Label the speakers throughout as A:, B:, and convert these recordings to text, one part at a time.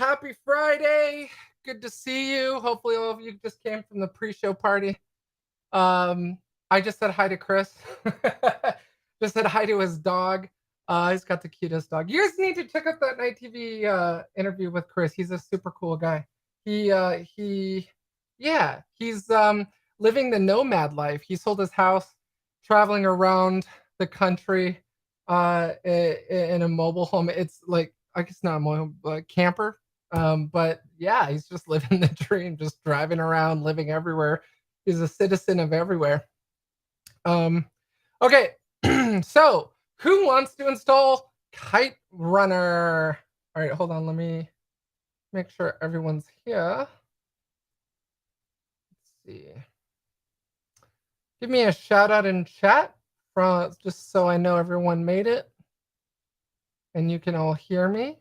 A: Happy Friday. Good to see you. Hopefully all of you just came from the pre-show party. I just said hi to Chris. Just said hi to his dog. He's got the cutest dog. You guys need to check out that Night TV interview with Chris. He's a super cool guy. He's living the nomad life. He sold his house, traveling around the country in a mobile home. It's like, I guess not a mobile home, but camper. But yeah, he's just living the dream, just driving around, living everywhere. He's a citizen of everywhere. Okay, so who wants to install Kiterunner? All right, hold on. Let me make sure everyone's here. Let's see. Give me a shout out in chat, just so I know everyone made it and you can all hear me.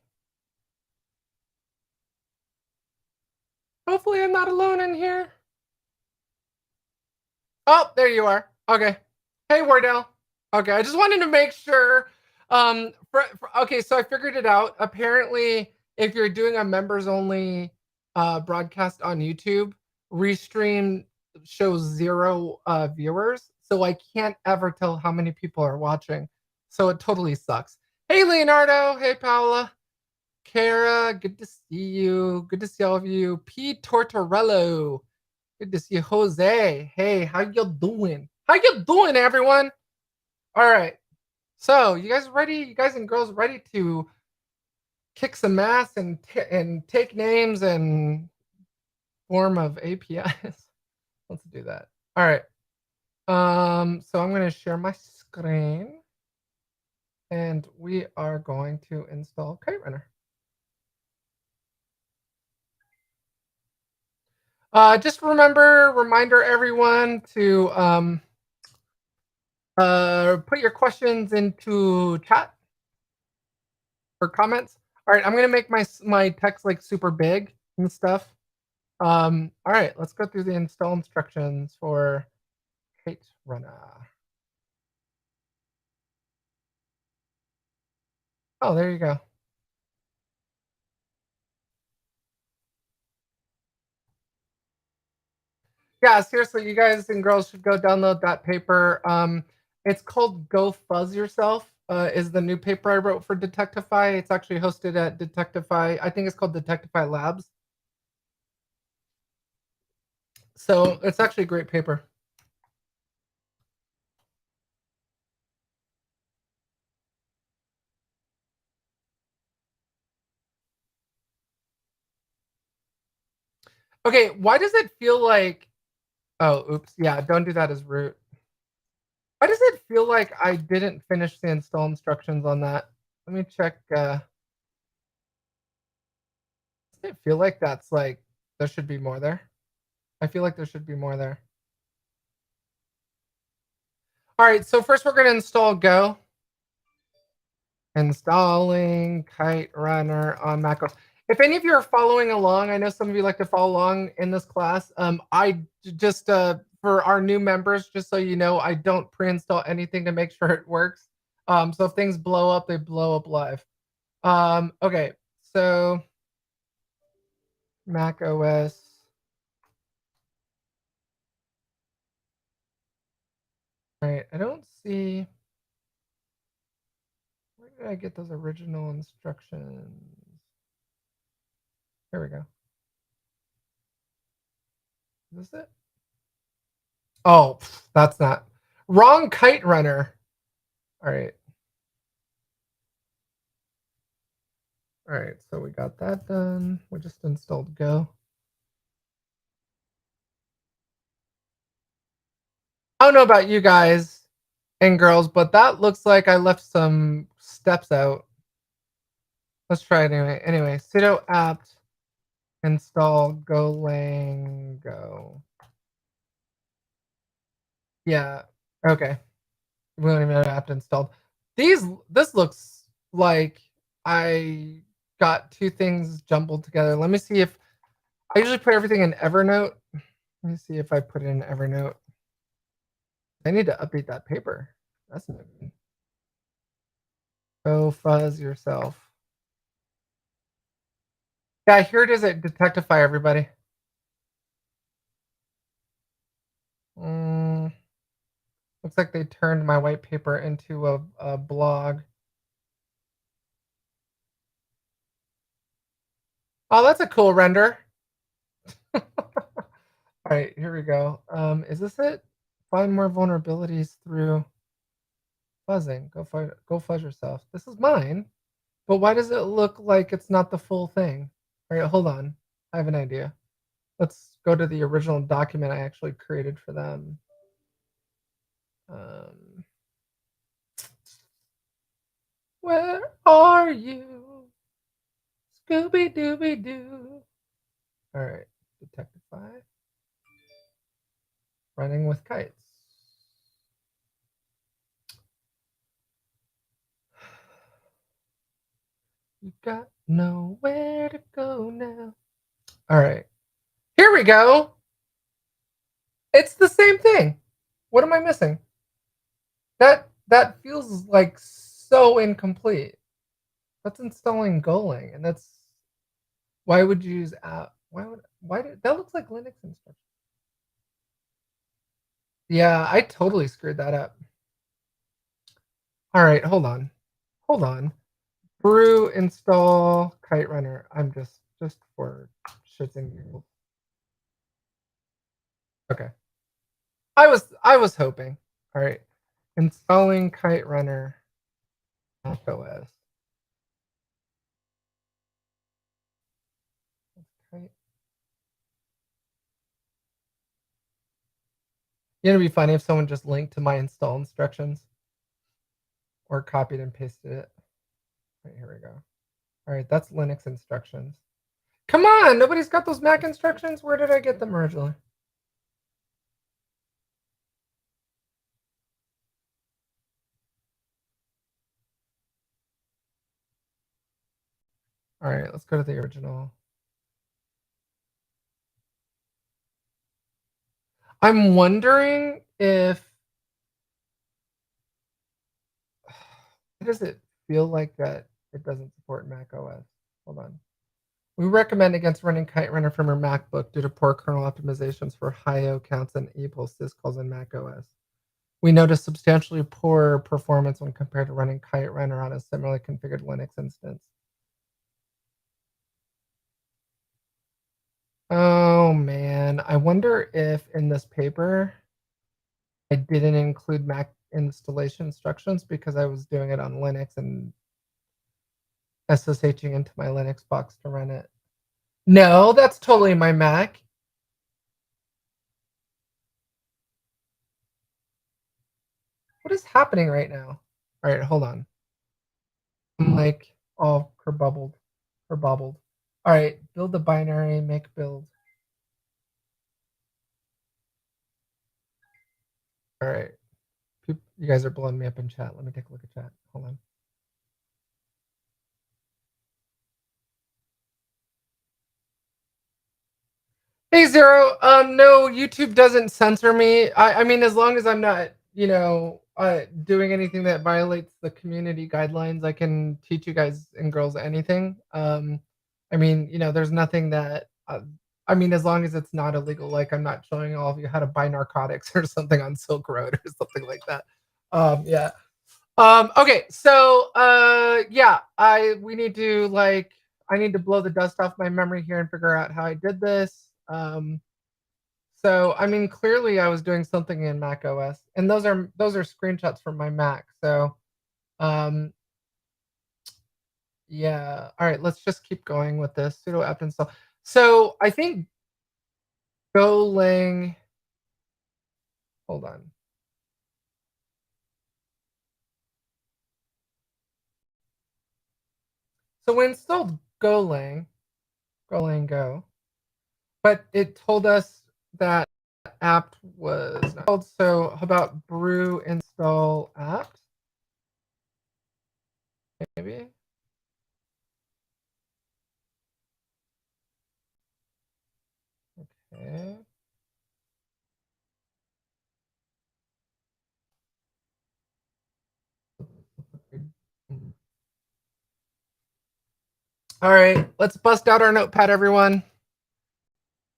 A: Hopefully I'm not alone in here. Oh, there you are. Okay. Hey, Wardell. Okay, I just wanted to make sure. Okay, so I figured it out. Apparently, if you're doing a members only broadcast on YouTube, Restream shows 0 viewers, so I can't ever tell how many people are watching. So it totally sucks. Hey, Leonardo. Hey, Paola. Kara, good to see you. Good to see all of you. P. Tortorello. Good to see you. Jose. Hey, how you doing? How you doing, everyone? All right. So, you guys ready? You guys and girls ready to kick some ass and take names and form of APIs? Let's do that. All right. So I'm going to share my screen and we are going to install Kiterunner. Just reminder everyone to put your questions into chat or comments. All right, I'm gonna make my text like super big and stuff. All right, let's go through the install instructions for Kiterunner. Oh, there you go. Yeah, seriously, you guys and girls should go download that paper. It's called Go Fuzz Yourself. Is the new paper I wrote for Detectify. It's actually hosted at Detectify. I think it's called Detectify Labs. So it's actually a great paper. Okay, why does it feel like... Oh, oops. Yeah, don't do that as root. Why does it feel like I didn't finish the install instructions on that? Let me check. Does it feel like that's like, there should be more there? I feel like there should be more there. All right, so first we're going to install Go. Installing Kiterunner on macOS. If any of you are following along, I know some of you like to follow along in this class. I just, for our new members, just so you know, I don't pre-install anything to make sure it works. So if things blow up, they blow up live. Okay, so Mac OS. All right, I don't see. Where did I get those original instructions? Here we go. Is this it? Oh, that's not. Wrong Kiterunner. All right. All right, so we got that done. We just installed Go. I don't know about you guys and girls, but that looks like I left some steps out. Let's try it anyway. Anyway, sudo apt install golang go. Yeah, okay. We don't even have apt installed. This looks like I got two things jumbled together. Let me see if I usually put everything in Evernote. Let me see if I put it in Evernote. I need to update that paper. That's not good. Go fuzz yourself. Yeah, here it is at Detectify, everybody. Mm, looks like they turned my white paper into a blog. Oh, that's a cool render. All right, here we go. Is this it? Find more vulnerabilities through fuzzing. Go fuzz yourself. This is mine, but why does it look like it's not the full thing? All right, hold on. I have an idea. Let's go to the original document I actually created for them. Um, where are you? Scooby Dooby Doo. All right, Detectify. Running with kites. You got nowhere to go now. All right, here we go. It's the same thing. What am I missing? That feels like so incomplete. That's installing Golang, and that's why would you use app? Why did that looks like Linux instructions? Yeah, I totally screwed that up. All right, hold on. Brew install Kiterunner. I'm just for shits and giggles. Okay, I was hoping. All right, installing Kiterunner macOS. Kite. You know, it'd be funny if someone just linked to my install instructions or copied and pasted it. Right, here we go. All right, that's Linux instructions. Come on, nobody's got those Mac instructions. Where did I get them originally? All right, let's go to the original. I'm wondering if why does it feel like that it doesn't support Mac OS? Hold on. We recommend against running Kiterunner from your MacBook due to poor kernel optimizations for high O counts and equal syscalls in Mac OS. We notice substantially poor performance when compared to running Kiterunner on a similarly configured Linux instance. Oh man, I wonder if in this paper I didn't include Mac installation instructions because I was doing it on Linux and SSHing into my Linux box to run it. No, that's totally my Mac. What is happening right now? All right, hold on. I'm like all kerbobbled. All right, build the binary, make build. All right, you guys are blowing me up in chat. Let me take a look at chat. Hold on. Hey Zero, no, YouTube doesn't censor me. I mean, as long as I'm not, doing anything that violates the community guidelines, I can teach you guys and girls anything. I mean, there's nothing that, I mean, as long as it's not illegal, like I'm not showing all of you how to buy narcotics or something on Silk Road or something like that. Yeah. Okay, so yeah, I need to blow the dust off my memory here and figure out how I did this. So I mean, clearly I was doing something in Mac OS, and those are screenshots from my Mac. So um, yeah, all right, let's just keep going with this sudo apt install. So I think Golang. Hold on. So we installed Golang Go, but it told us that apt was not installed. So how about brew install apt? Maybe. Okay. All right, let's bust out our notepad, everyone.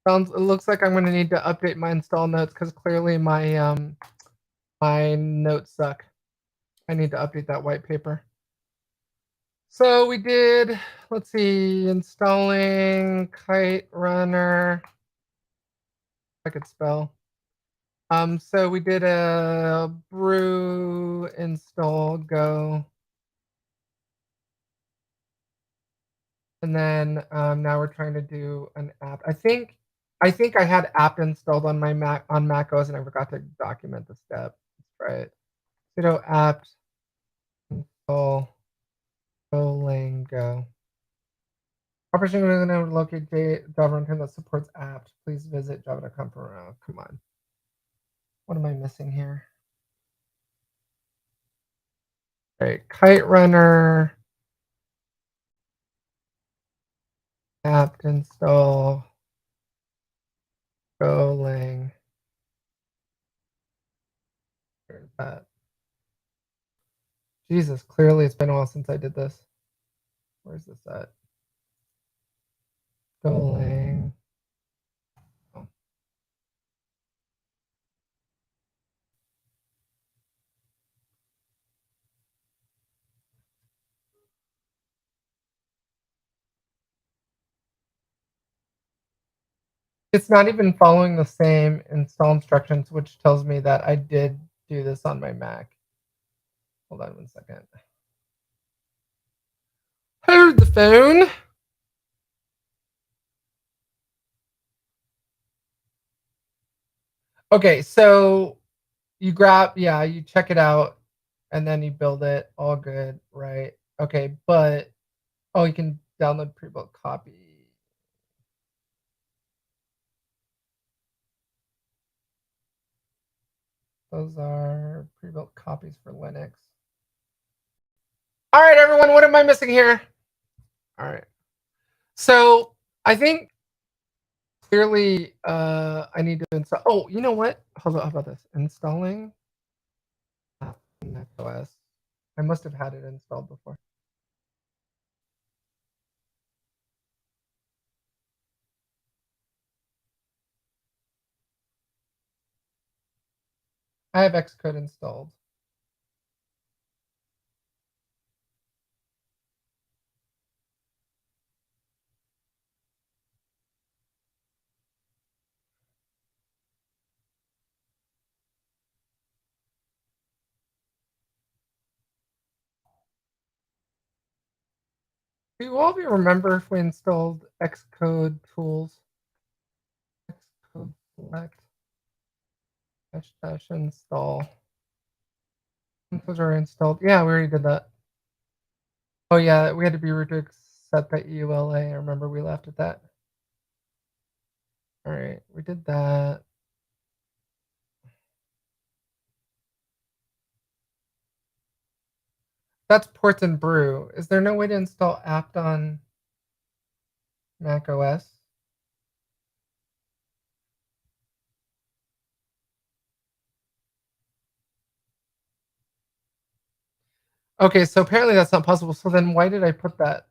A: It looks like I'm going to need to update my install notes because clearly my notes suck. I need to update that white paper. So we did, let's see, installing Kiterunner. I could spell. So we did a brew install go. And then now we're trying to do an app. I think I had app installed on my Mac on Mac OS and I forgot to document the step. Let's try it. Sudo apt install Golang go. Operating is going to locate Java runtime that supports apt. Please visit java.com for come on. What am I missing here? All right, Kiterunner apt install Golang. There's that. Jesus, clearly it's been a while since I did this. Where's this at? Golang. Oh. It's not even following the same install instructions, which tells me that I did do this on my Mac. Hold on 1 second. Hold the phone. Okay, so you you check it out, and then you build it. All good, right? Okay, but oh, you can download pre-built copy. Those are pre-built copies for Linux. All right, everyone, what am I missing here? All right. So I think clearly I need to install. Oh, you know what? Hold on, how about this? Installing macOS. I must have had it installed before. I have Xcode installed. Do all of you remember if we installed Xcode tools? Xcode select dash install. Those are installed. Yeah, we already did that. Oh yeah, we had to be root to set that EULA. I remember we left at that. All right, we did that. That's ports and brew. Is there no way to install apt on Mac OS? Okay, so apparently that's not possible. So then why did I put that?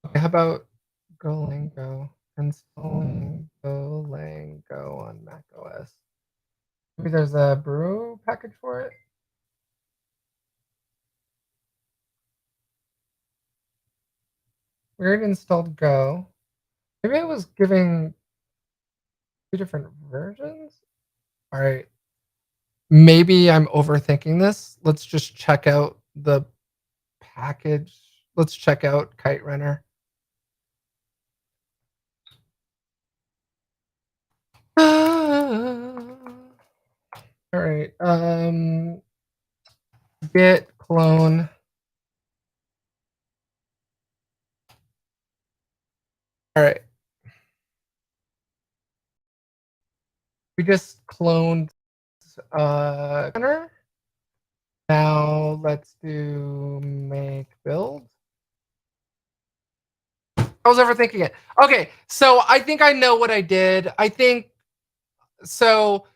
A: Okay, how about Golang Go? Installing Golang Go on Mac OS. Maybe there's a brew package for it? We already installed Go. Maybe I was giving 2 different versions? All right. Maybe I'm overthinking this. Let's just check out the package. Let's check out Kiterunner. All right. Git clone. All right. We just cloned now let's do make build. I was overthinking it. Okay, so I think I know what I did. I think so.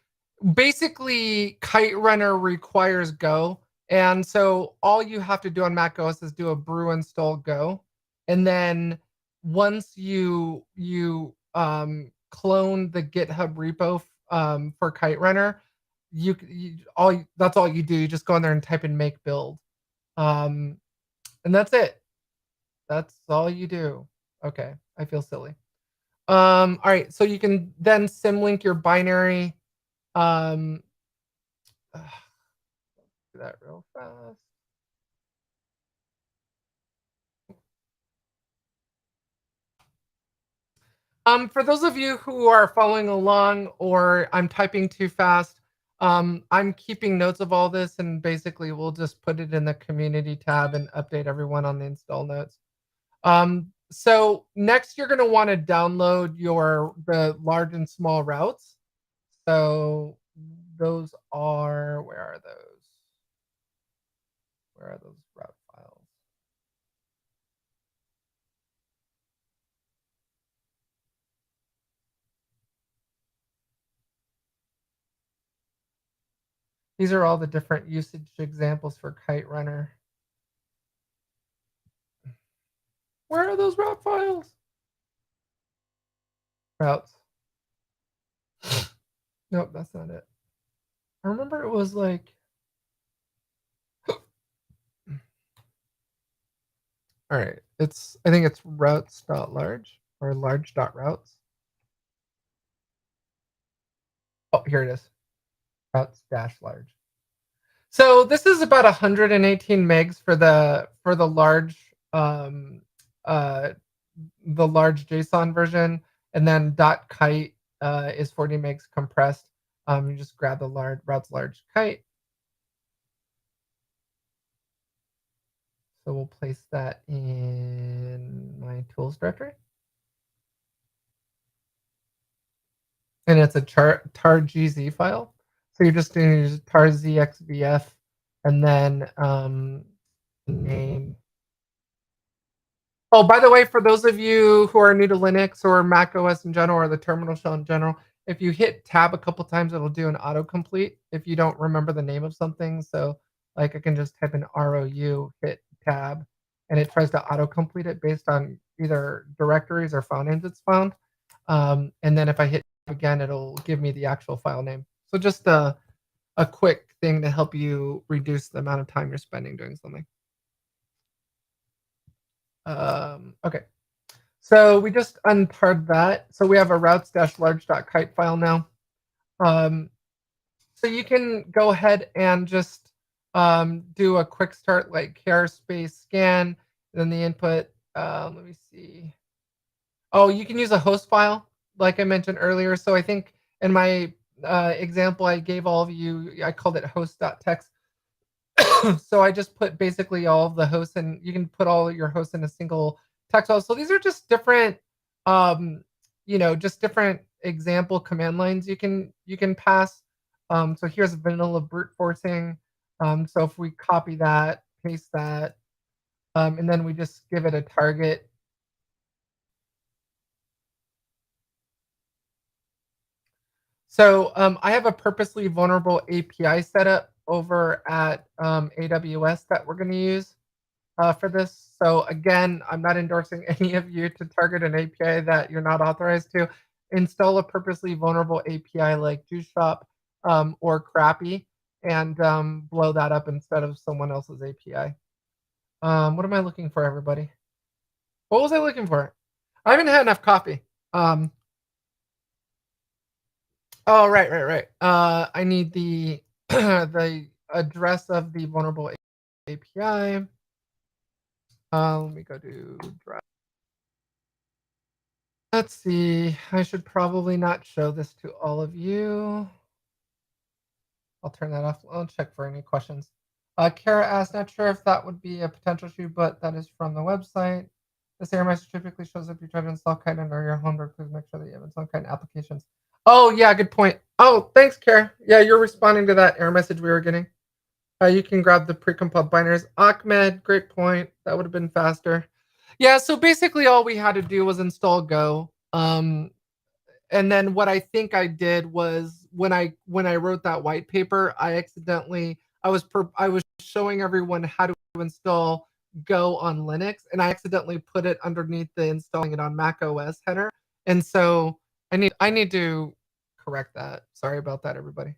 A: Basically, Kiterunner requires Go, and so all you have to do on Mac OS is do a brew install Go. and then once clone the GitHub repo for Kiterunner, that's all you do. You just go in there and type in make build, um, and that's it. That's all you do. Okay, I feel silly. All right, so you can then symlink your binary. Um, do that real fast. For those of you who are following along or I'm typing too fast, I'm keeping notes of all this and basically we'll just put it in the community tab and update everyone on the install notes. So next you're going to want to download the large and small routes. So those are, where are those? Where are those route files? These are all the different usage examples for Kiterunner. Where are those route files? Routes. Nope, that's not it. I remember it was like, all right, I think it's routes.large or large.routes. Oh, here it is. Routes-large. So this is about 118 megs for the large the large JSON version, and then .kite is 40 megs compressed. You just grab the routes large kite. So we'll place that in my tools directory. And it's a tar.gz file. So you're just going to use tar.zxvf and then name. Oh, by the way, for those of you who are new to Linux or Mac OS in general or the terminal shell in general, if you hit tab a couple times, it'll do an autocomplete if you don't remember the name of something. So like I can just type in ROU, hit tab, and it tries to autocomplete it based on either directories or file names it's found. And then if I hit again, it'll give me the actual file name. So just a quick thing to help you reduce the amount of time you're spending doing something. Okay. So we just untarred that. So we have a routes-large.kite file now. So you can go ahead and just do a quick start like char space scan, then the input. Let me see. Oh, you can use a host file, like I mentioned earlier. So I think in my example I gave all of you, I called it host.text. So I just put basically all of the hosts, and you can put all your hosts in a single text file. So these are just different, just different example command lines you can pass. So here's vanilla brute forcing. So if we copy that, paste that, and then we just give it a target. So I have a purposely vulnerable API setup over at AWS that we're going to use for this. So again, I'm not endorsing any of you to target an API that you're not authorized to. Install a purposely vulnerable API like JuiceShop or Crappy and blow that up instead of someone else's API. What am I looking for, everybody? What was I looking for? I haven't had enough coffee. Oh, right. I need the the address of the vulnerable API. Let me go to drive. Let's see. I should probably not show this to all of you. I'll turn that off. I'll check for any questions. Kara asked, not sure if that would be a potential issue, but that is from the website. This error message typically shows up if you try to install Kiterunner or your home, please make sure that you have installed Kiterunner applications. Oh, yeah, good point. Oh, thanks, Kara. Yeah, you're responding to that error message we were getting. You can grab the precompiled binaries. Ahmed, great point. That would have been faster. Yeah, so basically all we had to do was install Go. And then what I think I did was when I wrote that white paper, I was showing everyone how to install Go on Linux, and I accidentally put it underneath the installing it on Mac OS header, and so I need to correct that. Sorry about that, everybody.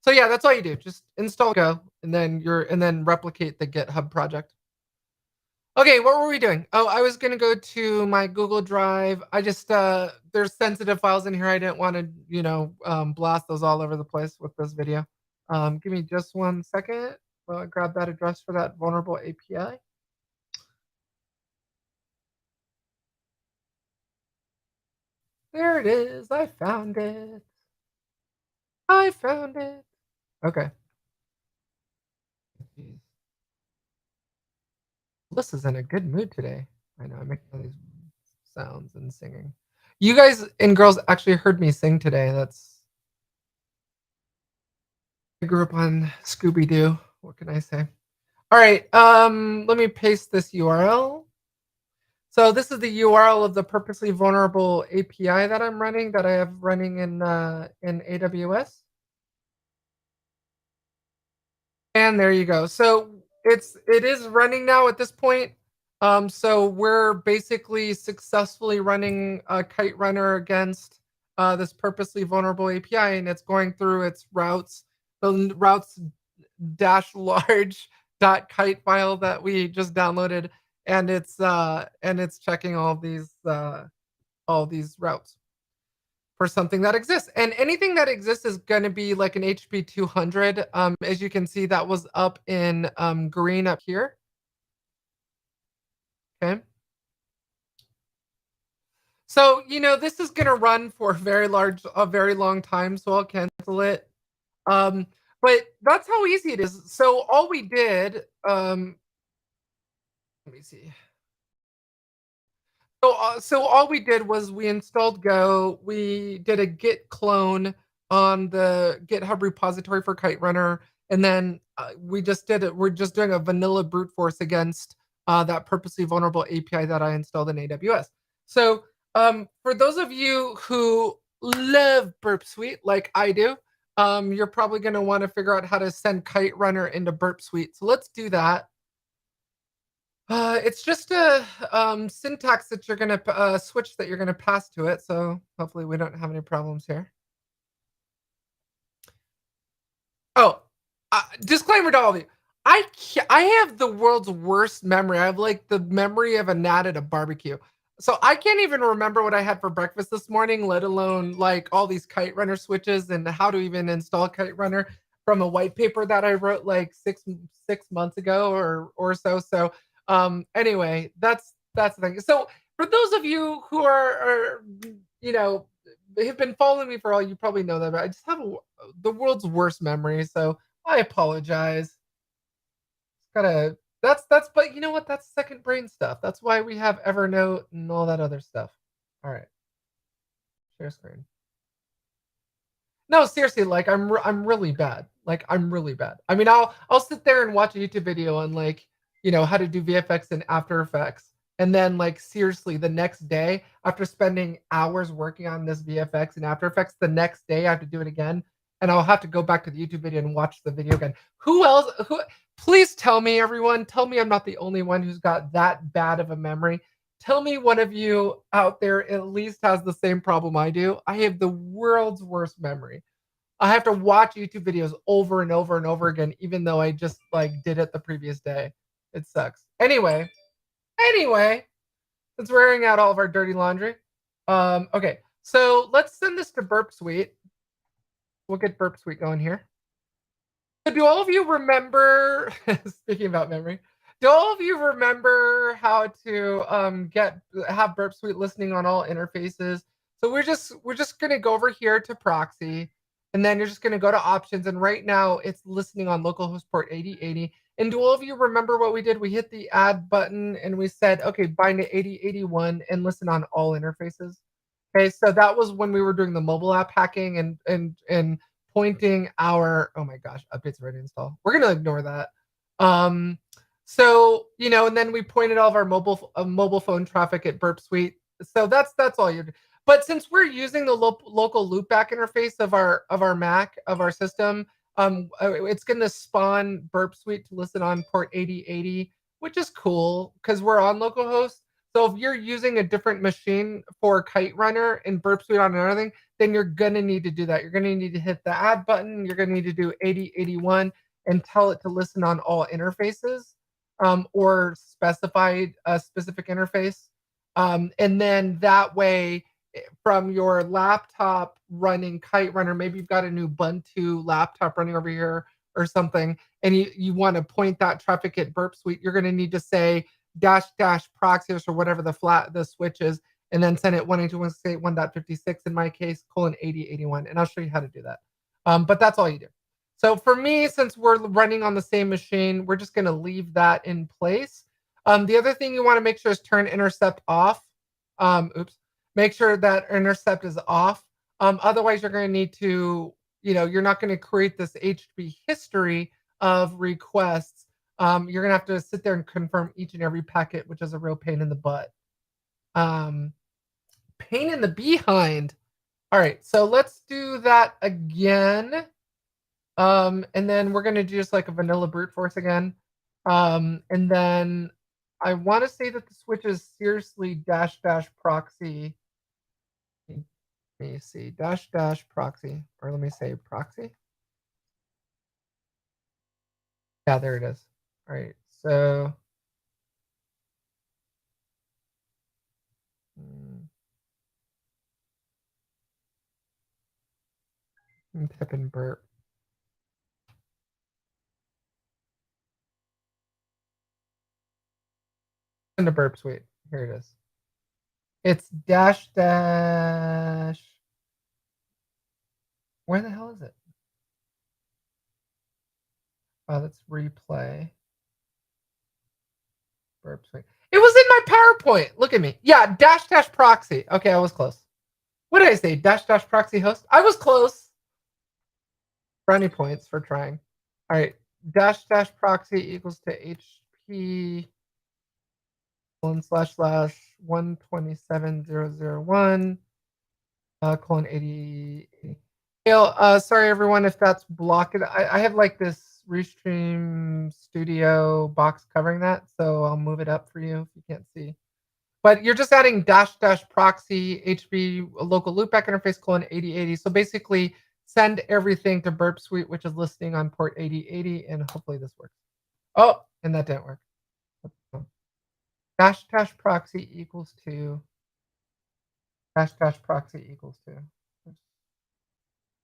A: So yeah, that's all you do. Just install Go, and then replicate the GitHub project. Okay, what were we doing? Oh, I was gonna go to my Google Drive. I just there's sensitive files in here. I didn't want to, blast those all over the place with this video. Give me just 1 second. Well, I grab that address for that vulnerable API. There it is. I found it. I found it. Okay. Jeez. Alyssa's in a good mood today. I know I'm making all these sounds and singing. You guys and girls actually heard me sing today. I grew up on Scooby Doo. What can I say? All right. Let me paste this URL. So this is the URL of the purposely vulnerable API that I'm running, that I have running in AWS. And there you go. So it is running now at this point. So we're basically successfully running a Kiterunner against this purposely vulnerable API, and it's going through its routes, the routes dash large dot kite file that we just downloaded, and it's checking all these routes for something that exists. And anything that exists is going to be like an HP 200. As you can see, that was up in green up here. Okay. So, this is going to run for a very long time, so I'll cancel it. But that's how easy it is. So all we did, let me see. So all we did was we installed Go. We did a Git clone on the GitHub repository for Kiterunner, and then we just did it. We're just doing a vanilla brute force against that purposely vulnerable API that I installed in AWS. So for those of you who love Burp Suite like I do, you're probably going to want to figure out how to send Kiterunner into Burp Suite. So let's do that. It's just a syntax that you're gonna switch that you're gonna pass to it. So hopefully we don't have any problems here. Oh, disclaimer to all of you: I have the world's worst memory. I have like the memory of a gnat at a barbecue. So I can't even remember what I had for breakfast this morning, let alone like all these Kiterunner switches and how to even install Kiterunner from a white paper that I wrote like six months ago or so. So anyway, that's the thing. So for those of you who are have been following me for all, you probably know that, but I just have the world's worst memory, so I apologize. But you know what? That's second brain stuff. That's why we have Evernote and all that other stuff. All right, share screen. No, seriously, like I'm really bad. Like I'm really bad. I mean, I'll sit there and watch a YouTube video on like how to do VFX in After Effects, and then like seriously, the next day after spending hours working on this VFX in After Effects, the next day I have to do it again, and I'll have to go back to the YouTube video and watch the video again. Who else? Please tell me, everyone. Tell me I'm not the only one who's got that bad of a memory. Tell me one of you out there at least has the same problem I do. I have the world's worst memory. I have to watch YouTube videos over and over and over again, even though I just like did it the previous day. It sucks. Anyway, since we're airing out all of our dirty laundry, okay, so let's send this to Burp Suite. We'll get Burp Suite going here. So do all of you remember, speaking about memory, do all of you remember how to have Burp Suite listening on all interfaces? So we're just gonna go over here to proxy, and then you're just gonna go to options, and right now it's listening on localhost port 8080. And do all of you remember what we did? We hit the add button and we said, okay, bind to 8081 and listen on all interfaces. Okay, so that was when we were doing the mobile app hacking and pointing our, oh my gosh, updates already installed. We're gonna ignore that. So and then we pointed all of our mobile phone traffic at Burp Suite. So that's all you're doing. But since we're using the local loopback interface of our Mac, of our system, it's going to spawn Burp Suite to listen on port 8080 which is cool because we're on localhost. So if you're using a different machine for Kiterunner and Burp Suite on another thing, then you're gonna need to do that. You're gonna need to hit the add button. You're gonna need to do 8081 and tell it to listen on all interfaces, or specify a specific interface. And then that way, from your laptop running Kiterunner, maybe you've got a new Ubuntu laptop running over here or something, and you want to point that traffic at Burp Suite, you're going to need to say dash dash proxy or whatever the switch is, and then send it 192.168.1.56 in my case, colon 8081. And I'll show you how to do that. But that's all you do. So for me, since we're running on the same machine, we're just going to leave that in place. The other thing you want to make sure is turn intercept off. Oops. Make sure that intercept is off. Otherwise, you're going to need to, you're not going to create this HTTP history of requests. You're going to have to sit there and confirm each and every packet, which is a real pain in the butt. Pain in the behind. All right, so let's do that again. And then we're going to do just like a vanilla brute force again. And then I want to say that the switch is seriously dash dash proxy. Let me see, dash dash proxy, or let me say proxy. Yeah, there it is. All right, so type in burp. In the burp suite. Here it is. It's dash dash. Where the hell is it? Oh, let's replay. Burp suite. It was in my PowerPoint. Look at me. Yeah, dash dash proxy. Okay, I was close. What did I say? Dash dash proxy host. I was close. Brownie points for trying. All right. Dash dash proxy equals to HP //127.0.0.1 colon 80. Sorry everyone if that's blocked. I have like this Restream Studio box covering that, so I'll move it up for you if you can't see. But you're just adding dash dash proxy HB local loopback interface colon 8080. So basically send everything to Burp Suite, which is listening on port 8080, and hopefully this works. Oh, and that didn't work. Dash dash proxy equals to dash dash proxy equals to.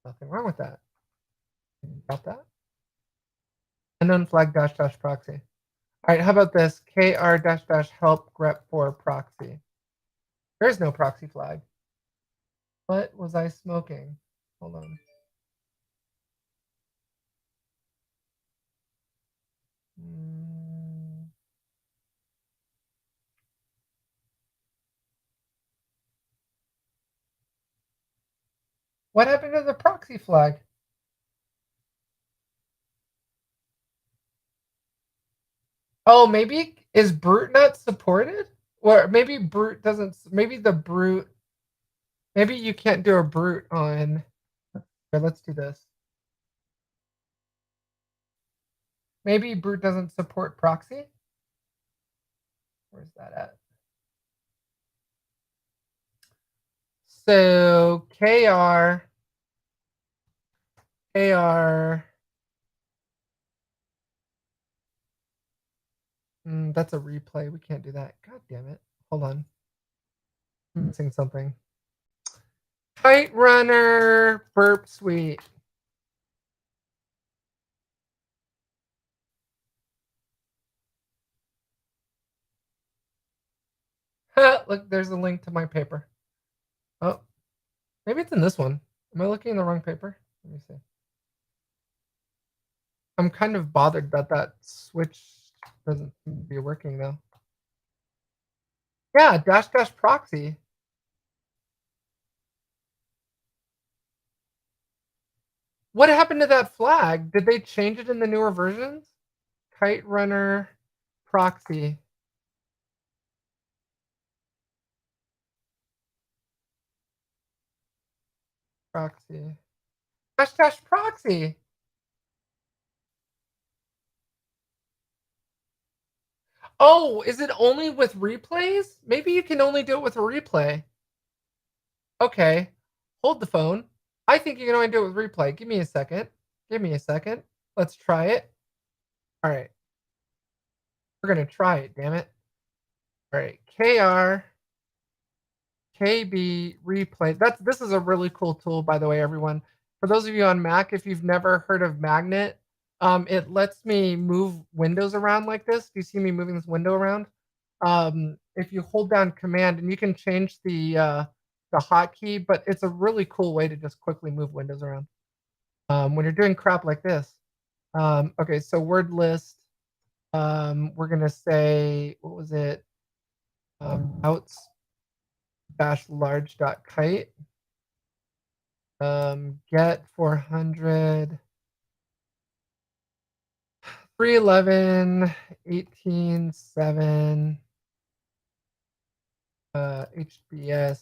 A: Nothing wrong with that. Got that? Unknown flag dash dash proxy. All right, how about this? KR dash dash help grep for proxy. There is no proxy flag. What was I smoking? Hold on. What happened to the proxy flag? Oh, maybe is brute not supported? Or maybe brute doesn't, maybe the brute, maybe you can't do a brute on, here, let's do this. Maybe brute doesn't support proxy. Where's that at? So KR, that's a replay. We can't do that. God damn it. Hold on. I'm missing something. Kiterunner Burp Suite. Look, there's a link to my paper. Oh, maybe it's in this one. Am I looking in the wrong paper? Let me see. I'm kind of bothered that that switch doesn't seem to be working though. Yeah, dash dash proxy. What happened to that flag? Did they change it in the newer versions? Kiterunner proxy. Proxy. Dash dash proxy. Oh, is it only with replays? Maybe you can only do it with a replay. Okay. Hold the phone. I think you can only do it with replay. Give me a second. Give me a second. Let's try it. All right. We're going to try it, damn it. All right. KR KB replay. This is a really cool tool, by the way, everyone. For those of you on Mac, if you've never heard of Magnet, it lets me move windows around like this. Do you see me moving this window around? If you hold down Command, and you can change the hotkey, but it's a really cool way to just quickly move windows around when you're doing crap like this. Okay, so word list. We're gonna say, what was it? Outs dash large dot kite. Get 400 311 18 7 HBS,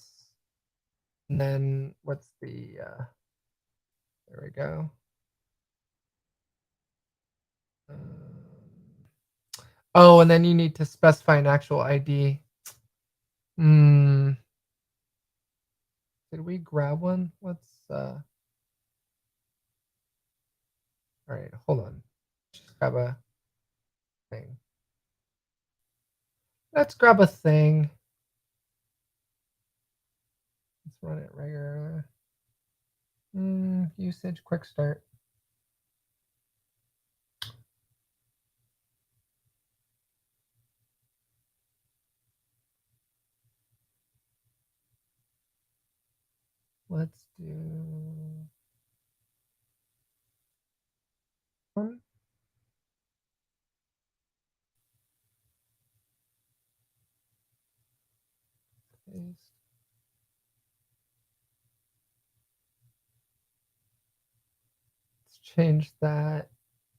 A: and then what's the there we go. Oh, and then you need to specify an actual ID. Did we grab one? Let's all right, hold on. Just grab a thing. Let's grab a thing. Let's run it regular. Usage quick start. Let's do one. Paste. Let's change that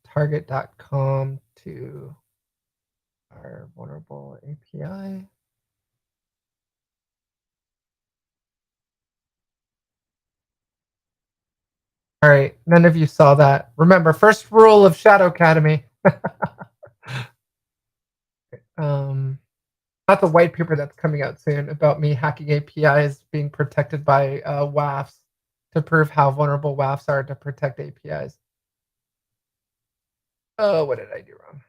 A: target.com to our vulnerable API. All right, none of you saw that. Remember, first rule of Shadow Academy. Not the white paper that's coming out soon about me hacking APIs being protected by WAFs to prove how vulnerable WAFs are to protect APIs. Oh, what did I do wrong?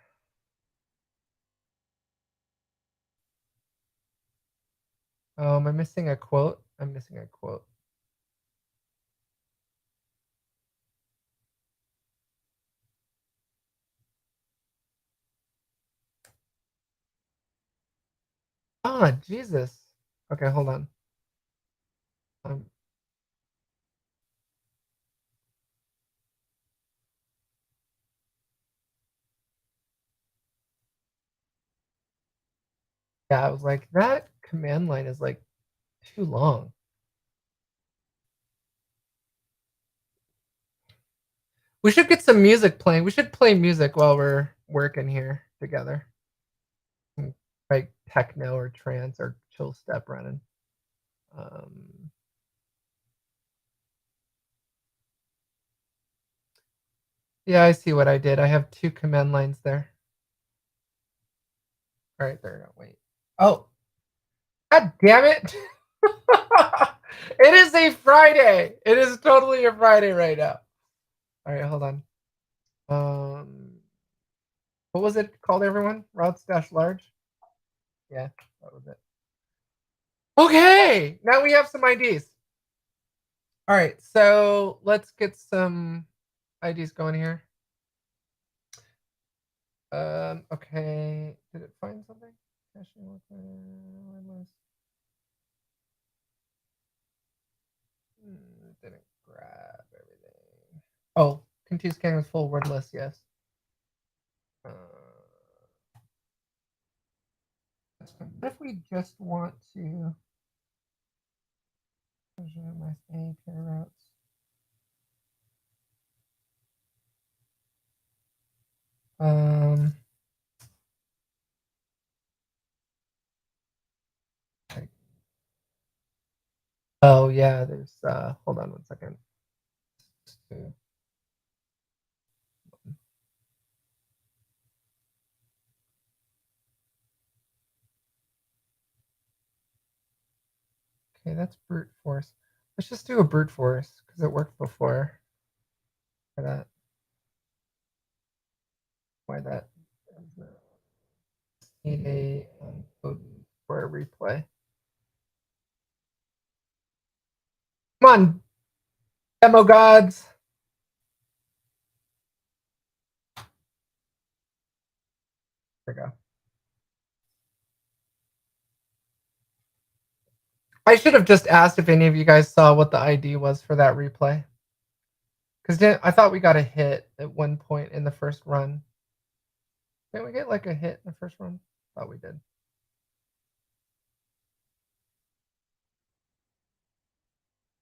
A: Oh, am I missing a quote? I'm missing a quote. Ah, Jesus. Okay, hold on. Yeah, I was like, that command line is like too long. We should get some music playing. We should play music while we're working here together. Like techno or trance or chill step running. Yeah, I see what I did. I have two command lines there. All right, there we go. Wait. Oh, God damn it. It is a Friday. It is totally a Friday right now. All right, hold on. What was it called, everyone? Routes dash large? Yeah, that was it. Okay, now we have some IDs. All right, so let's get some IDs going here. Okay, did it find something? Didn't grab everything. Oh, continue scanning with full word list, yes. What if we just want to measure my API routes? Oh yeah, there's hold on 1 second. Okay, that's brute force. Let's just do a brute force because it worked before. Try that. Why that? Need a code for a replay. Come on, demo gods. There we go. I should have just asked if any of you guys saw what the ID was for that replay. Because I thought we got a hit at one point in the first run. Didn't we get like a hit in the first run? Thought we did.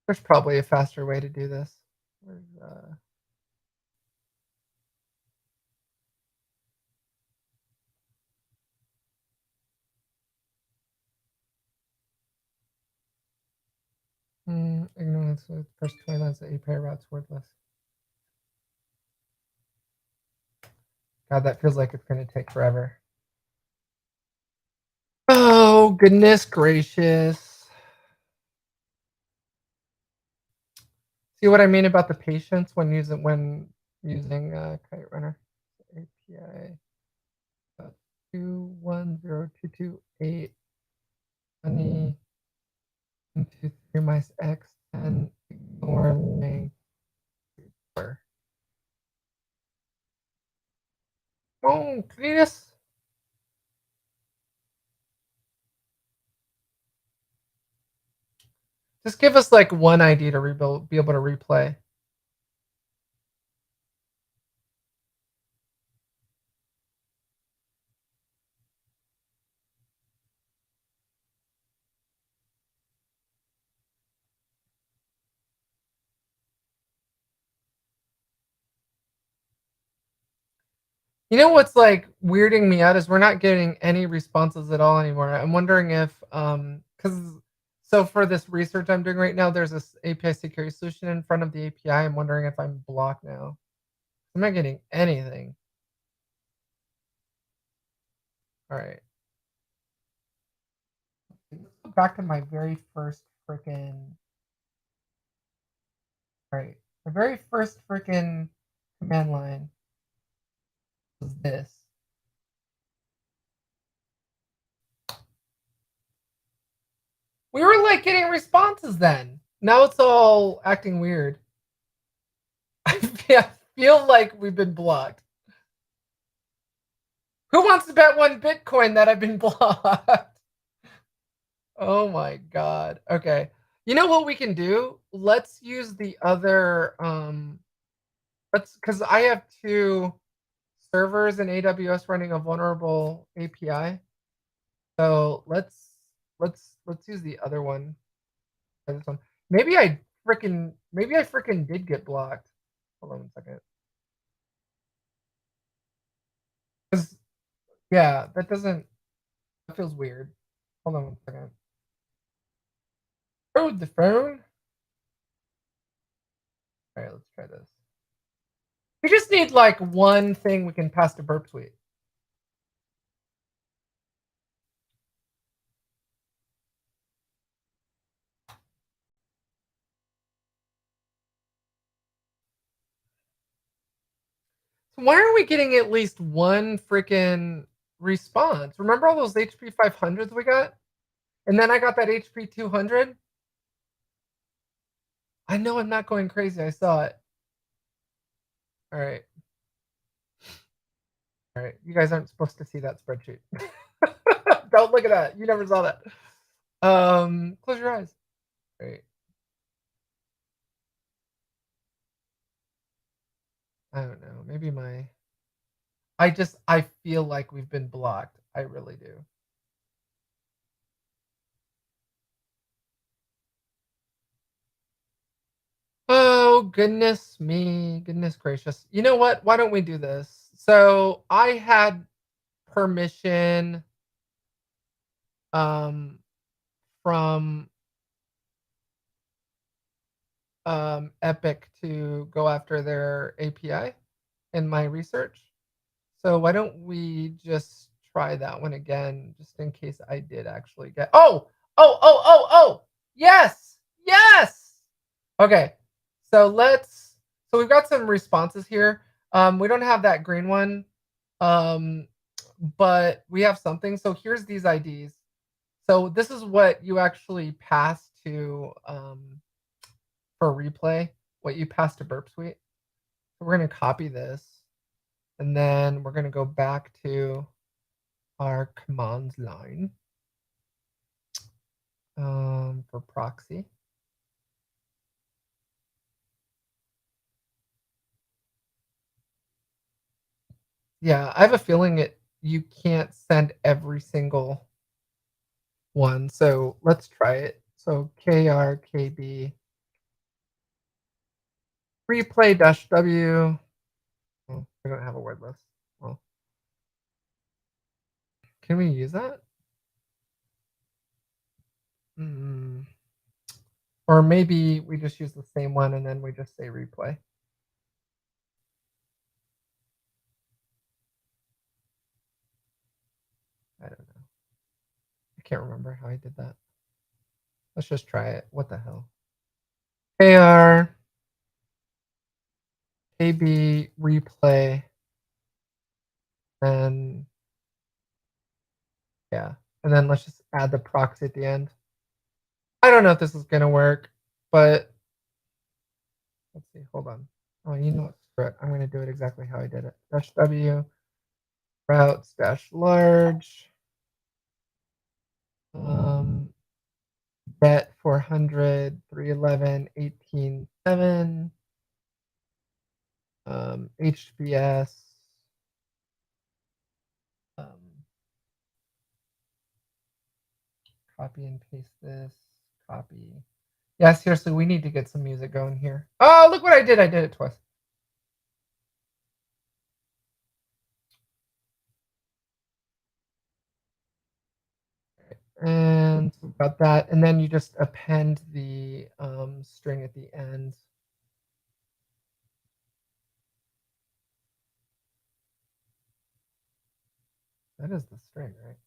A: There's probably a faster way to do this. Where's, ignorance with first 20 lines of 8 pair routes worthless. God, that feels like it's going to take forever. Oh, goodness gracious. See what I mean about the patience when using Kiterunner? API 210228 20 2 3 minus x 10 ignore main. Oh, Cletus. Just give us like one ID to rebuild, be able to replay. You know what's like weirding me out is we're not getting any responses at all anymore. I'm wondering if because so for this research I'm doing right now, there's this API security solution in front of the API. I'm wondering if I'm blocked now. I'm not getting anything. All right. Let's go back to my very first freaking. All right. The very first freaking command line was this. We were like getting responses then. Now it's all acting weird. I feel like we've been blocked. Who wants to bet 1 Bitcoin that I've been blocked? Oh my god. Okay. You know what we can do? Let's use the other let's because I have 2 servers in AWS running a vulnerable API. So let's use the other one. This one. Maybe I freaking did get blocked. Hold on 1 second. Yeah, that feels weird. Hold on 1 second. Oh, the phone. All right, let's try this. We just need like one thing we can pass to Burp Suite. So why aren't we getting at least one freaking response? Remember all those HP 500s we got? And then I got that HP 200? I know I'm not going crazy. I saw it. All right. All right. You guys aren't supposed to see that spreadsheet. Don't look at that. You never saw that. Close your eyes. All right. I don't know. Maybe I feel like we've been blocked. I really do. Oh, goodness me. Goodness gracious. You know what? Why don't we do this? So I had permission um, from Epic to go after their API in my research. So why don't we just try that one again, just in case I did actually get. Oh, oh, oh, oh, oh! Yes! Yes! Okay. So let's so we've got some responses here. We don't have that green one. Um, but we have something. So here's these IDs. So this is what you actually pass to for replay, what you pass to Burp Suite. So we're gonna copy this and then we're gonna go back to our commands line for proxy. Yeah, I have a feeling you can't send every single one. So let's try it. So KRKB replay dash W. Oh, we don't have a word list. Well, can we use that? Mm. Or maybe we just use the same one and then we just say replay. I don't know. I can't remember how I did that. Let's just try it. What the hell? AR KB replay and yeah. And then let's just add the proxy at the end. I don't know if this is gonna work, but let's see. Hold on. Oh, you know what? Screw it. I'm gonna do it exactly how I did it. Dash W routes dash large. Bet 400 311 18 7. HBS. Um, copy and paste this. Copy. Yeah, seriously, we need to get some music going here. Oh, look what I did. I did it twice. And we've got that. And then you just append the string at the end. That is the string, right?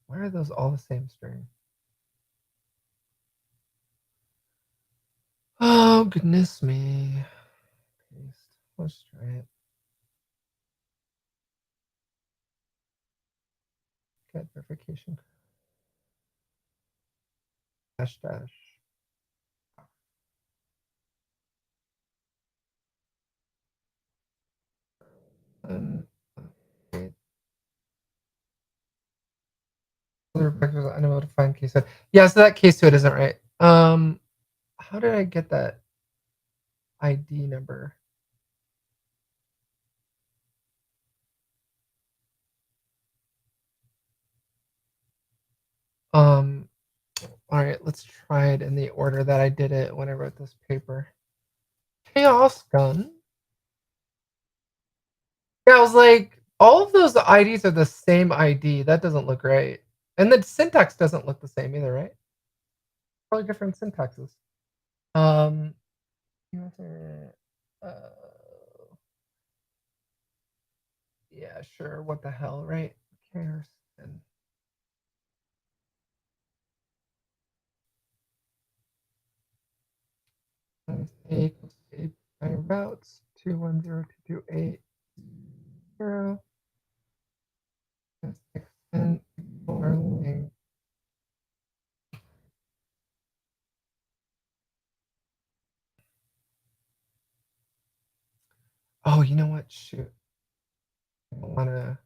A: Why are those all the same string? Oh, goodness me. Paste. Let's try it. Get verification. Dash dash. And unable to find case code. Yeah, so that case code isn't right. How did I get that ID number? All right, let's try it in the order that I did it when I wrote this paper. Chaos gun. Yeah, I was like, all of those IDs are the same ID. That doesn't look right. And the syntax doesn't look the same either, right? Probably different syntaxes. Um, uh, yeah, sure. What the hell, right? Who cares? And A equals A by routes 2102280. And oh, you know what? Shoot. I don't want to.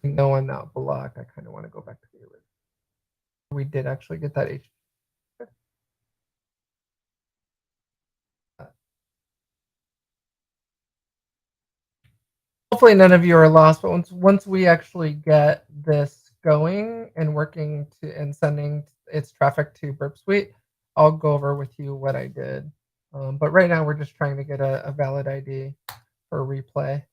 A: We know I'm not blocked. I kind of want to go back to the original. We did actually get that H. Hopefully none of you are lost, but once we actually get this going and working to and sending its traffic to Burp Suite, I'll go over with you what I did. But right now we're just trying to get a valid ID for replay.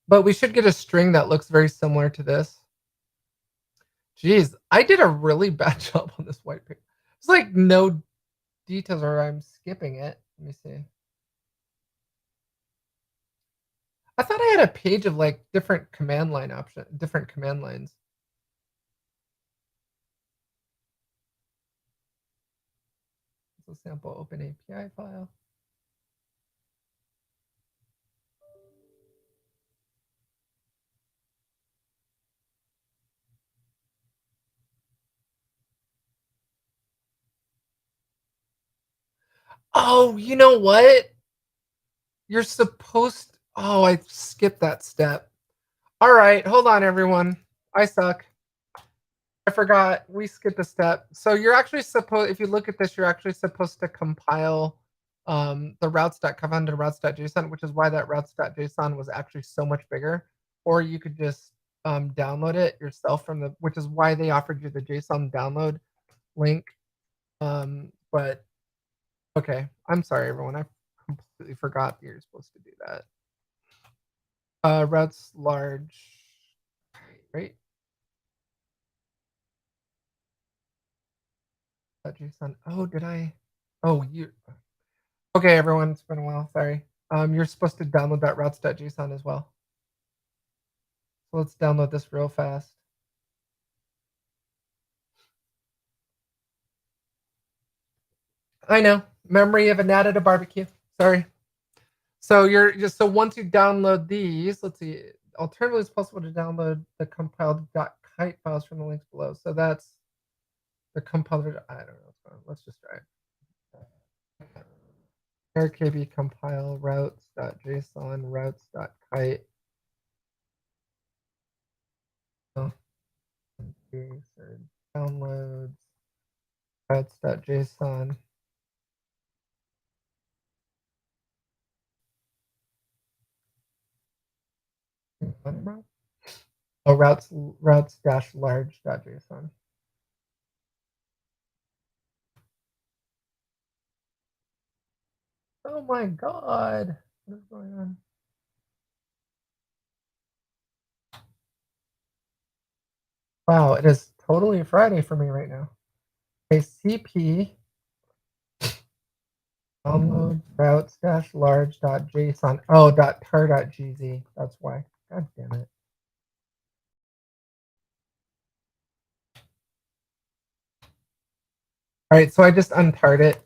A: But we should get a string that looks very similar to this. Jeez, I did a really bad job on this white paper. It's like no details or I'm skipping it. Let me see. I thought I had a page of like different command line different command lines. So sample open API file. Oh, you know what? You're supposed. Oh, I skipped that step. All right, hold on, everyone. I suck. I forgot. We skipped a step. So you're actually supposed. If you look at this, you're actually supposed to compile the routes.conf to routes.json, which is why that routes.json was actually so much bigger. Or you could just download it yourself from the, which is why they offered you the JSON download link. But okay, I'm sorry, everyone. I completely forgot that you're supposed to do that. Routes large, right? JSON. Oh, did I? Oh, you. Okay, everyone. It's been a while. Sorry. You're supposed to download that routes.json as well. So let's download this real fast. I know. Memory of a gnat at a barbecue. Sorry. So you're just, so once you download these, let's see. Alternatively, it's possible to download the compiled.kite files from the links below. So that's the compiler. I don't know. Let's just try it. RKB compile routes.json routes.kite. Downloads routes.json. Oh, routes-large.json. Oh my god. What is going on? Wow, it is totally Friday for me right now. A CP download routes-large.json. Oh, .tar.gz. That's why. God damn it. All right, so I just untarred it.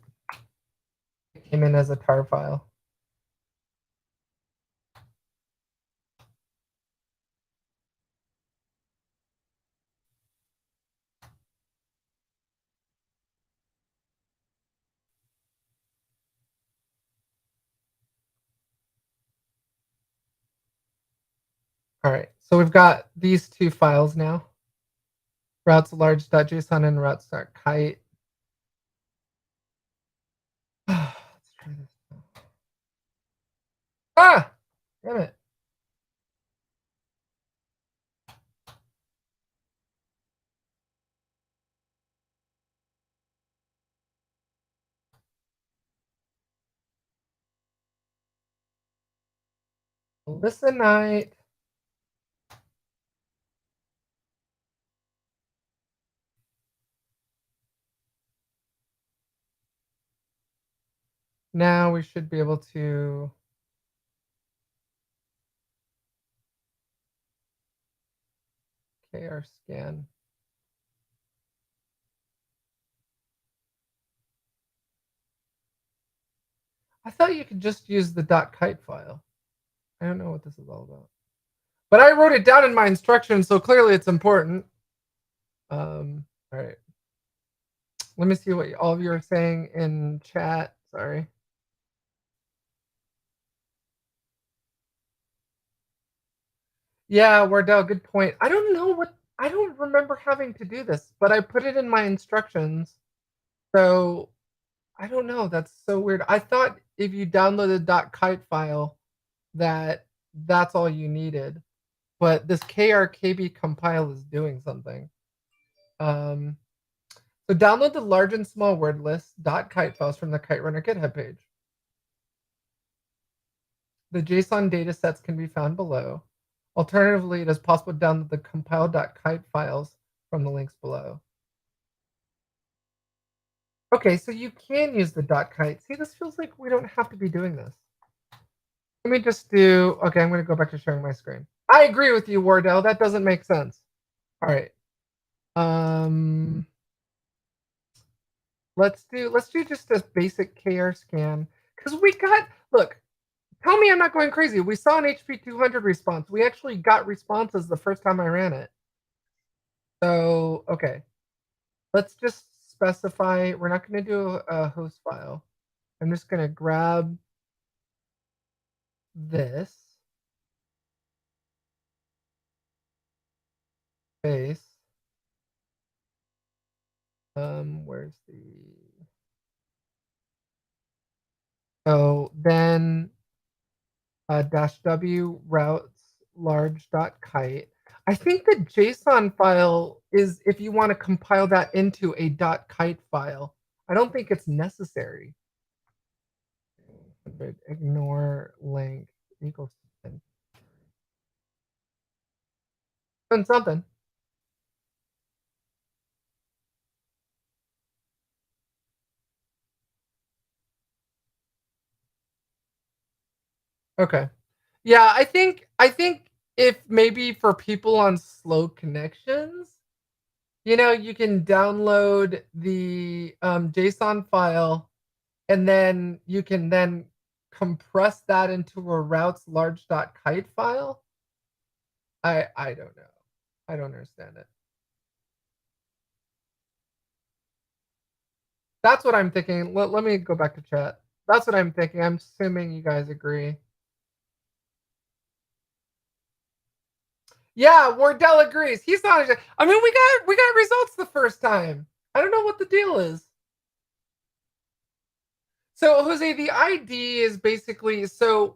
A: It came in as a tar file. All right, so we've got these two files now. Routes-large.json and routes.kite. Let's try this. Ah! Damn it. Listen, night. Now we should be able to KR scan. I thought you could just use the .kite file. I don't know what this is all about. But I wrote it down in my instructions, so clearly it's important. All right. Let me see what all of you are saying in chat. Sorry. Yeah, Wardell, good point. I don't know what, I don't remember having to do this, but I put it in my instructions. So I don't know. That's so weird. I thought if you downloaded .kite file, that's all you needed. But this KRKB compile is doing something. So download the large and small word list .kite files from the Kiterunner GitHub page. The JSON data sets can be found below. Alternatively, it is possible to download the compile.kite files from the links below. Okay, so you can use the dot kite. See, this feels like we don't have to be doing this. Let me just do, okay, I'm going to go back to sharing my screen. I agree with you, Wardell. That doesn't make sense. All right. Um, let's do just a basic KR scan because we got, look, tell me I'm not going crazy. We saw an HP 200 response. We actually got responses the first time I ran it. So, okay. Let's just specify, we're not going to do a host file. I'm just going to grab this space. Where's the, so then dash w routes large dot kite. I think the JSON file is if you want to compile that into a dot kite file. I don't think it's necessary. Ignore length equals something. Okay. Yeah, I think if maybe for people on slow connections, you can download the JSON file and then you can then compress that into a routes large.kite file. I don't know. I don't understand it. That's what I'm thinking. Let me go back to chat. That's what I'm thinking. I'm assuming you guys agree. Yeah, Wardell agrees. He's not. I mean, we got results the first time. I don't know what the deal is. So Jose, the ID is basically so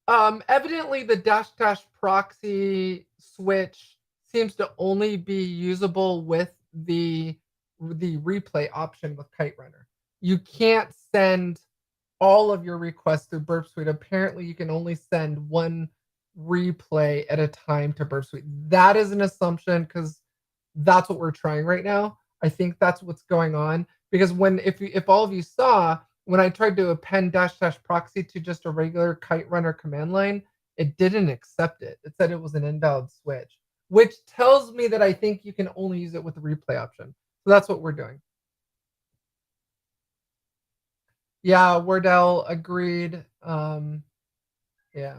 A: evidently the dash dash proxy switch seems to only be usable with the replay option with Kiterunner. You can't send all of your requests through Burp Suite. Apparently, you can only send one replay at a time to Burp Suite. That is an assumption because that's what we're trying right now. I think that's what's going on because if all of you saw when I tried to append dash dash proxy to just a regular Kiterunner command line, it didn't accept it. It said it was an invalid switch, which tells me that I think you can only use it with the replay option. So that's what we're doing. Yeah, Wardell agreed. Yeah.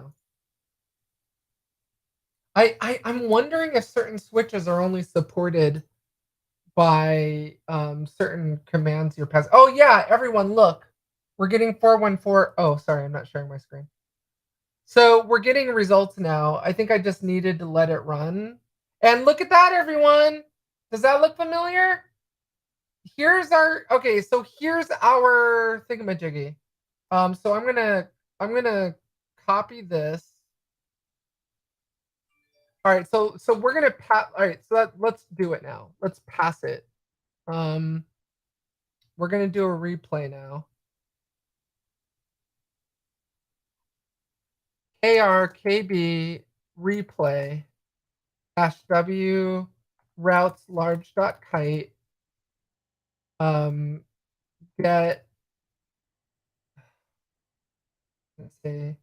A: I'm wondering if certain switches are only supported by certain commands you're passing. Oh yeah, everyone look. We're getting 414. Oh, sorry, I'm not sharing my screen. So we're getting results now. I think I just needed to let it run. And look at that, everyone. Does that look familiar? Here's our okay, so here's our thingamajiggy. So I'm gonna copy this. All right, so we're gonna pass. All right, so let's do it now. Let's pass it. Um, we're gonna do a replay now. ARKB replay dash W routes large dot kite. Get let's say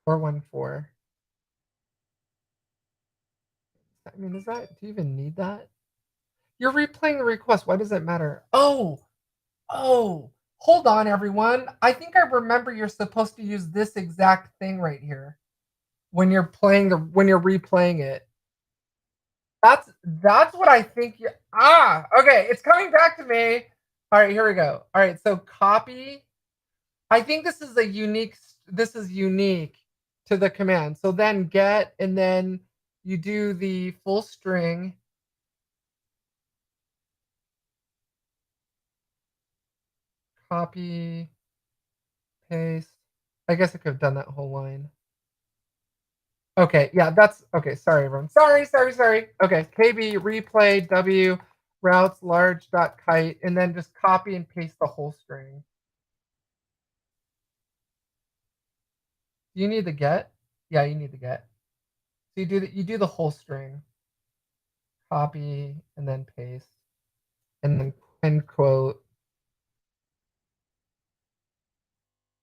A: 414. I mean, is that do you even need that? You're replaying the request. Why does it matter? Oh, hold on, everyone. I think I remember you're supposed to use this exact thing right here when you're replaying it. That's what I think you okay, it's coming back to me. All right, here we go. All right, so copy. I think this is unique to the command. So then get and then you do the full string. Copy, paste. I guess I could have done that whole line. Okay, yeah, that's okay. Sorry, everyone. Sorry. Okay, KB replay W routes large dot kite, and then just copy and paste the whole string. Do you need the get? Yeah, you need the get. So you do the whole string. Copy and then paste, and then end quote.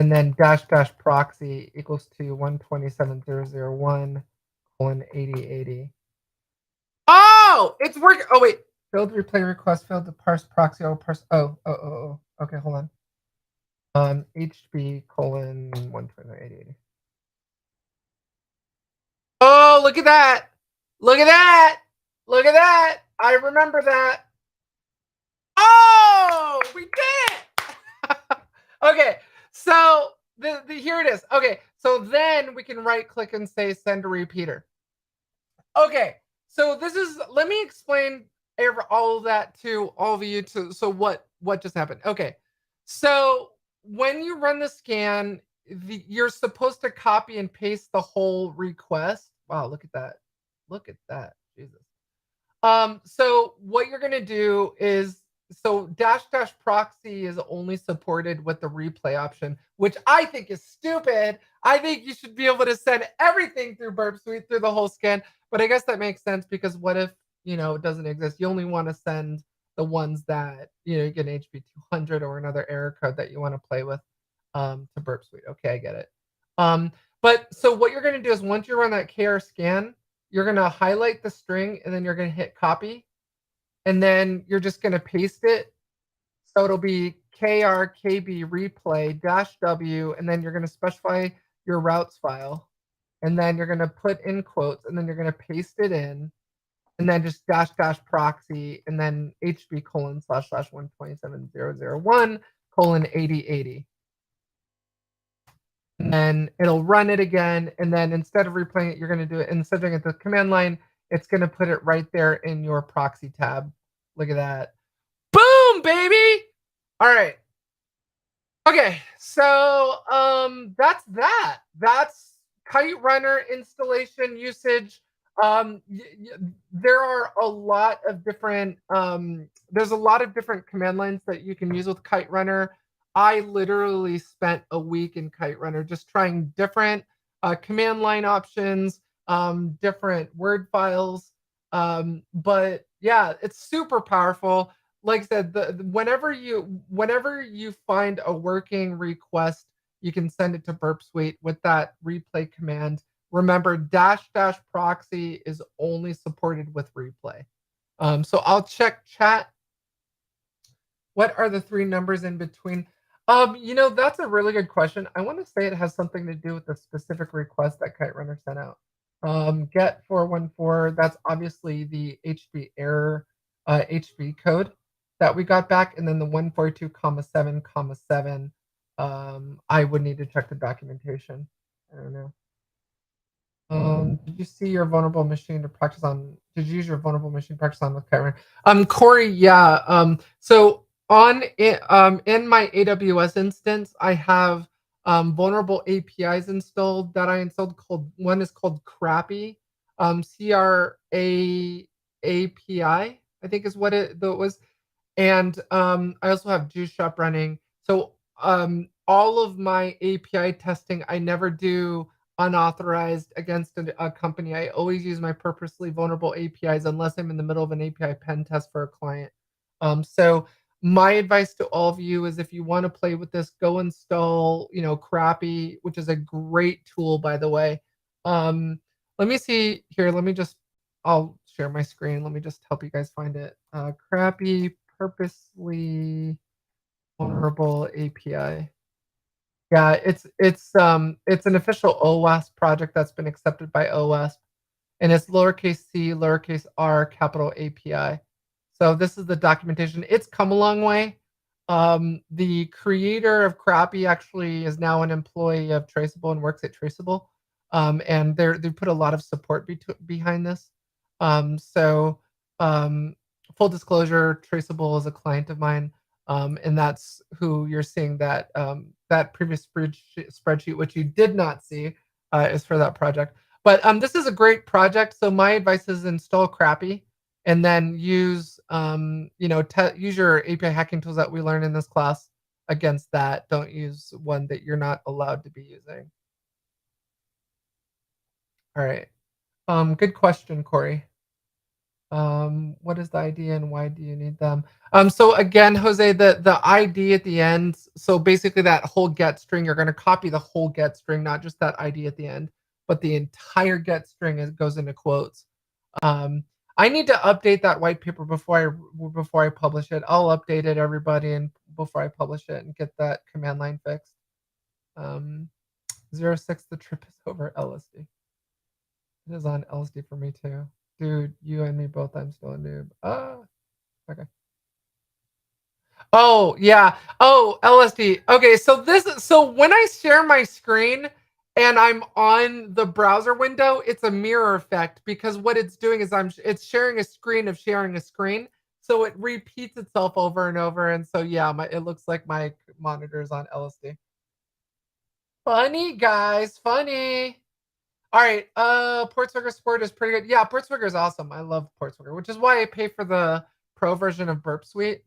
A: and then dash dash proxy equals to 127.0.0.1:8080. Oh, it's working. Oh wait, failed replay request, failed to parse proxy. Oh, parse. Oh. Okay, hold on. HB colon 129.8080. Oh, look at that! Look at that! Look at that! I remember that. Oh, we did it! Okay, so the here it is. Okay, so then we can right click and say send a repeater. Okay, so this is, let me explain all of that to all of you. To so what just happened? Okay, so when you run the scan, you're supposed to copy and paste the whole request. Wow, look at that! Look at that! Jesus. So what you're gonna do is, so dash dash proxy is only supported with the replay option, which I think is stupid. I think you should be able to send everything through Burp Suite through the whole scan. But I guess that makes sense, because what if it doesn't exist? You only want to send the ones that you get an HB 200 or another error code that you want to play with to Burp Suite. Okay, I get it. But so what you're gonna do is, once you run that KR scan, you're going to highlight the string, and then you're going to hit copy, and then you're just going to paste it. So it'll be KRKB replay dash W, and then you're going to specify your routes file, and then you're going to put in quotes, and then you're going to paste it in, and then just dash dash proxy, and then HB colon slash slash 127.0.0.1:8080. And then it'll run it again, and then instead of replaying it, you're going to do it, instead of doing it the command line, it's going to put it right there in your proxy tab. Look at that. Boom, baby. All right. Okay, so that's that. That's Kiterunner installation usage. There are a lot of different there's a lot of different command lines that you can use with Kiterunner. I literally spent a week in Kiterunner just trying different command line options, different word files. But yeah, it's super powerful. Like I said, whenever you find a working request, you can send it to Burp Suite with that replay command. Remember, dash dash proxy is only supported with replay. So I'll check chat. What are the three numbers in between? That's a really good question. I want to say it has something to do with the specific request that Kiterunner sent out. Get 414, that's obviously the HB error HB code that we got back, and then the 142,7,7. I would need to check the documentation. I don't know. Did you see your vulnerable machine to practice on? Did you use your vulnerable machine to practice on with Kiterunner? Corey, yeah. So in my AWS instance, I have vulnerable APIs installed that I installed. Called one is called Crappy, CRAAPI, I think is what it was. And I also have Juice Shop running. So all of my API testing, I never do unauthorized against a company. I always use my purposely vulnerable APIs unless I'm in the middle of an API pen test for a client. So my advice to all of you is, if you want to play with this, go install, Crappy, which is a great tool, by the way. Let me see here. I'll share my screen. Let me just help you guys find it. Crappy purposely vulnerable API. Yeah, it's an official OWASP project that's been accepted by OWASP, and it's lowercase c, lowercase r, capital API. So this is the documentation. It's come a long way. The creator of Crappy actually is now an employee of Traceable and works at Traceable, and they put a lot of support behind this. So full disclosure, Traceable is a client of mine. And that's who you're seeing that previous spreadsheet, which you did not see, is for that project. But this is a great project. So my advice is install Crappy, and then use use your API hacking tools that we learn in this class against that. Don't use one that you're not allowed to be using. All right. Good question, Corey. What is the ID and why do you need them? So again, Jose, the ID at the end. So basically, that whole get string, you're going to copy the whole get string, not just that ID at the end, but the entire get string goes into quotes. Um, I need to update that white paper before I publish it. I'll update it, everybody, and before I publish it and get that command line fixed. Um, 06, the trip is over. LSD. It is on LSD for me too. Dude, you and me both. I'm still a noob. Okay. Oh, yeah. Oh, LSD. Okay, so when I share my screen and I'm on the browser window, it's a mirror effect because what it's doing is it's sharing a screen of sharing a screen. So it repeats itself over and over. And so yeah, it looks like my monitor is on LSD. Funny guys, funny. All right, Portswigger Sport is pretty good. Yeah, Portswigger is awesome. I love Portswigger, which is why I pay for the pro version of Burp Suite.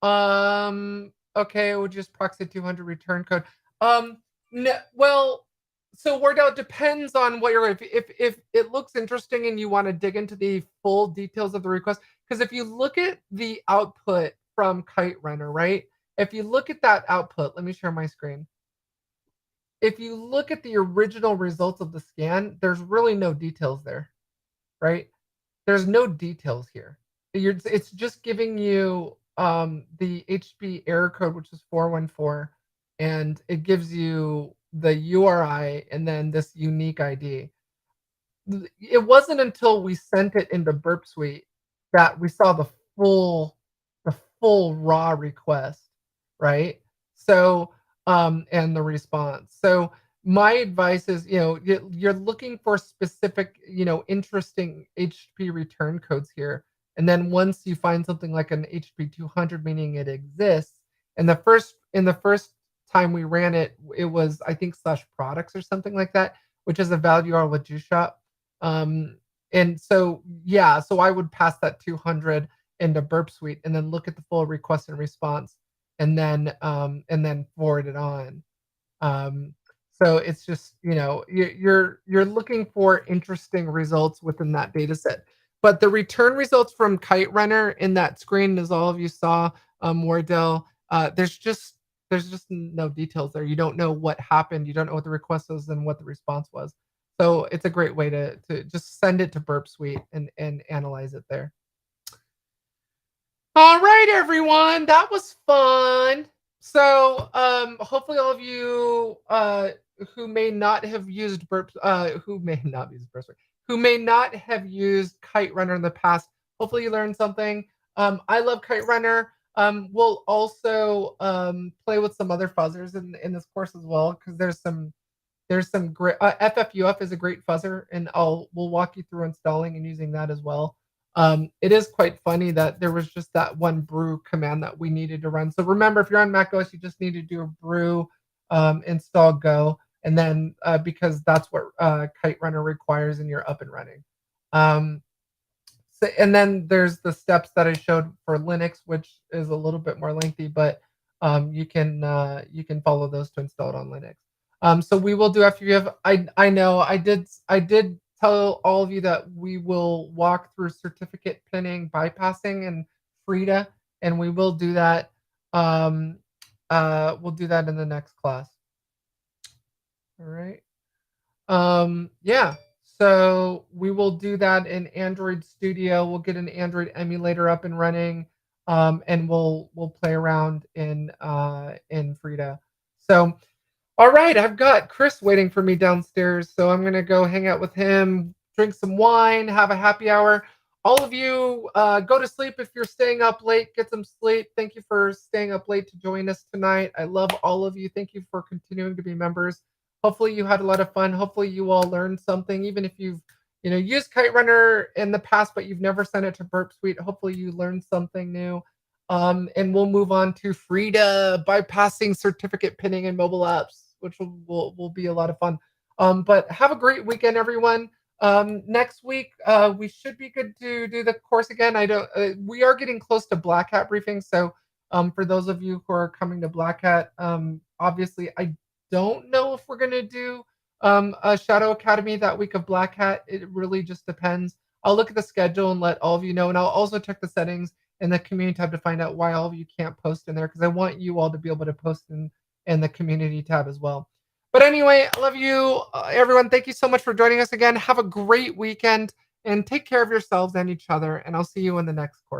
A: Okay, we'll just proxy 200 return code. Well, so Wardell, it depends on what you're. If it looks interesting and you want to dig into the full details of the request, because if you look at the output from Kiterunner, right? If you look at that output, let me share my screen. If you look at the original results of the scan, there's really no details there, right? There's no details here. It's just giving you the HB error code, which is 414, and it gives you the URI and then this unique ID. It wasn't until we sent it into Burp Suite that we saw full the full raw request, right? So and the response. So my advice is, you're looking for specific, interesting HTTP return codes here. And then once you find something like an HTTP 200, meaning it exists, and the first time we ran it, it was I think slash products or something like that, which is a value URL with JuShop. And so yeah, so I would pass that 200 into Burp Suite and then look at the full request and response and then forward it on. Um, so it's just, you're looking for interesting results within that data set. But the return results from Kiterunner in that screen, as all of you saw, Wardell, there's just no details there. You don't know what happened. You don't know what the request was and what the response was. So it's a great way to just send it to Burp Suite and analyze it there. All right, everyone, that was fun. So, hopefully, all of you who may not have used who may not use Burp Suite, who may not have used Kiterunner in the past, hopefully you learned something. I love Kiterunner. We'll also play with some other fuzzers in this course as well because there's some great FFUF is a great fuzzer, and we'll walk you through installing and using that as well. It is quite funny that there was just that one brew command that we needed to run. So remember, if you're on macOS, you just need to do a brew install go, and then because that's what Kiterunner requires, and you're up and running. Um, so, and then there's the steps that I showed for Linux, which is a little bit more lengthy, but you can follow those to install it on Linux. So we will do after you have. I know I did tell all of you that we will walk through certificate pinning, bypassing, and Frida, and we will do that. We'll do that in the next class. All right. Yeah. So we will do that in Android Studio. We'll get an Android emulator up and running, and we'll play around in Frida. So all right, I've got Chris waiting for me downstairs, so I'm gonna go hang out with him, drink some wine, have a happy hour. All of you, go to sleep if you're staying up late. Get some sleep. Thank you for staying up late to join us tonight. I love all of you. Thank you for continuing to be members. Hopefully, you had a lot of fun. Hopefully, you all learned something, even if you've used Kiterunner in the past, but you've never sent it to Burp Suite. Hopefully, you learned something new. And we'll move on to Frida bypassing certificate pinning in mobile apps, which will be a lot of fun. But have a great weekend, everyone. Next week, we should be good to do the course again. I don't. We are getting close to Black Hat briefing, so for those of you who are coming to Black Hat, obviously I don't know if we're gonna do a Shadow Academy that week of Black Hat. It really just depends. I'll look at the schedule and let all of you know. And I'll also check the settings in the community tab to find out why all of you can't post in there because I want you all to be able to post in the community tab as well. But anyway, I love you, everyone. Thank you so much for joining us again. Have a great weekend and take care of yourselves and each other. And I'll see you in the next course.